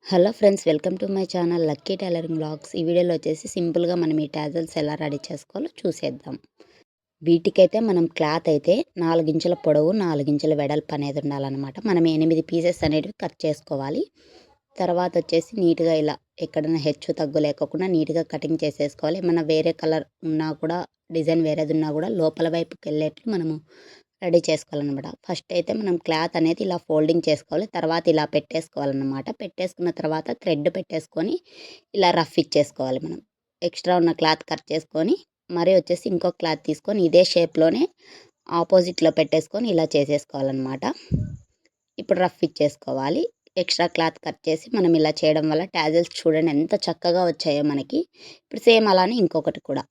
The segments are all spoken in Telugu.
Hello friends, welcome to my channel lucky tailoring blogs. ఈ వీడియోలో వచ్చేసి సింపుల్గా మనం ఈ టాజల్స్ ఎలా రెడీ చేసుకోవాలో చూసేద్దాం. వీటికైతే మనం క్లాత్ అయితే 4 ఇంచుల పొడవు 4 ఇంచుల వెడల్పు అనేది ఉండాలన్నమాట. మనం 8 పీసెస్ అనేటివి కట్ చేసుకోవాలి. తర్వాత వచ్చేసి నీట్గా ఇలా ఎక్కడైనా హెచ్చు తగ్గు లేకుండా నీట్గా కటింగ్ చేసేసుకోవాలి. ఏమన్నా వేరే కలర్ ఉన్నా కూడా, డిజైన్ వేరేది ఉన్నా కూడా లోపల వైపుకి వెళ్ళేట్లు మనము రెడీ చేసుకోవాలన్నమాట. ఫస్ట్ అయితే మనం క్లాత్ అనేది ఇలా ఫోల్డింగ్ చేసుకోవాలి. తర్వాత ఇలా పెట్టేసుకోవాలన్నమాట. పెట్టేసుకున్న తర్వాత థ్రెడ్ పెట్టేసుకొని ఇలా రఫ్ ఇచ్చేసుకోవాలి. మనం ఎక్స్ట్రా ఉన్న క్లాత్ కట్ చేసుకొని మరి వచ్చేసి ఇంకో క్లాత్ తీసుకొని ఇదే షేప్లోనే ఆపోజిట్లో పెట్టేసుకొని ఇలా చేసేసుకోవాలన్నమాట. ఇప్పుడు రఫ్ ఇచ్చేసుకోవాలి. ఎక్స్ట్రా క్లాత్ కట్ చేసి మనం ఇలా చేయడం వల్ల టాజల్స్ చూడండి ఎంత చక్కగా వచ్చాయో మనకి. ఇప్పుడు సేమ్ అలానే ఇంకొకటి కూడా.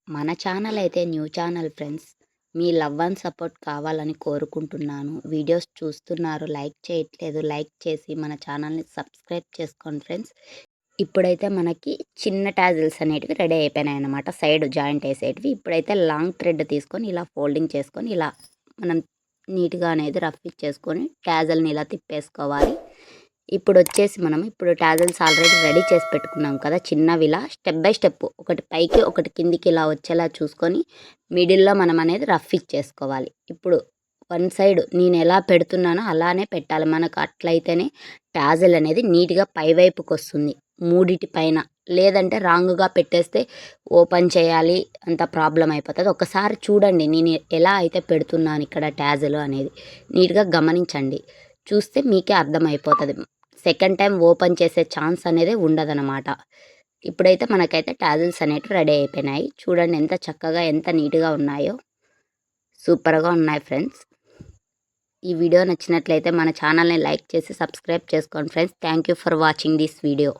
మన ఛానల్ అయితే new channel friends. Me love and support కావాలని కోరుకుంటున్నాను. వీడియోస్ చూస్తున్నారు, లైక్ చేయట్లేదు. లైక్ చేసి మన ఛానల్ని సబ్స్క్రైబ్ చేసుకోండి ఫ్రెండ్స్. ఇప్పుడైతే మనకి చిన్న టాజిల్స్ అనేటివి రెడీ అయిపోయినాయి అన్నమాట. సైడ్ జాయింట్ వేసేటివి. ఇప్పుడైతే లాంగ్ థ్రెడ్ తీసుకొని ఇలా ఫోల్డింగ్ చేసుకొని ఇలా మనం నీట్గా అనేది రఫ్ ఇచ్చేసుకొని టాజల్ని ఇలా తిప్పేసుకోవాలి. ఇప్పుడు వచ్చేసి మనం టాజల్స్ ఆల్రెడీ రెడీ చేసి పెట్టుకున్నాం కదా, చిన్నవిలా స్టెప్ బై స్టెప్ ఒకటి పైకి ఒకటి కిందికి ఇలా వచ్చేలా చూసుకొని మిడిల్లో మనం అనేది రఫ్ ఇచ్చేసుకోవాలి. ఇప్పుడు వన్ సైడ్ నేను ఎలా పెడుతున్నానో అలానే పెట్టాలి. మనకు అట్లయితేనే టాజల్ అనేది నీట్గా పైవైపుకి వస్తుంది మూడిటి పైన. లేదంటే రాంగ్గా పెట్టేస్తే ఓపెన్ చేయాలి, అంత ప్రాబ్లం అయిపోతుంది. ఒకసారి చూడండి నేను ఎలా అయితే పెడుతున్నాను ఇక్కడ టాజల్ అనేది నీట్గా గమనించండి. చూస్తే మీకే అర్థమైపోతుంది. సెకండ్ టైం ఓపెన్ చేసే ఛాన్స్ అనేది ఉండదన్నమాట. ఇప్పుడైతే మనకైతే టాజల్స్ అనేటివి రెడీ అయిపోయినాయి. చూడండి ఎంత చక్కగా ఎంత నీట్గా ఉన్నాయో. సూపర్గా ఉన్నాయి ఫ్రెండ్స్. ఈ వీడియో నచ్చినట్లయితే మన ఛానల్ని లైక్ చేసి సబ్స్క్రైబ్ చేసుకోండి friends. Thank you for watching this video.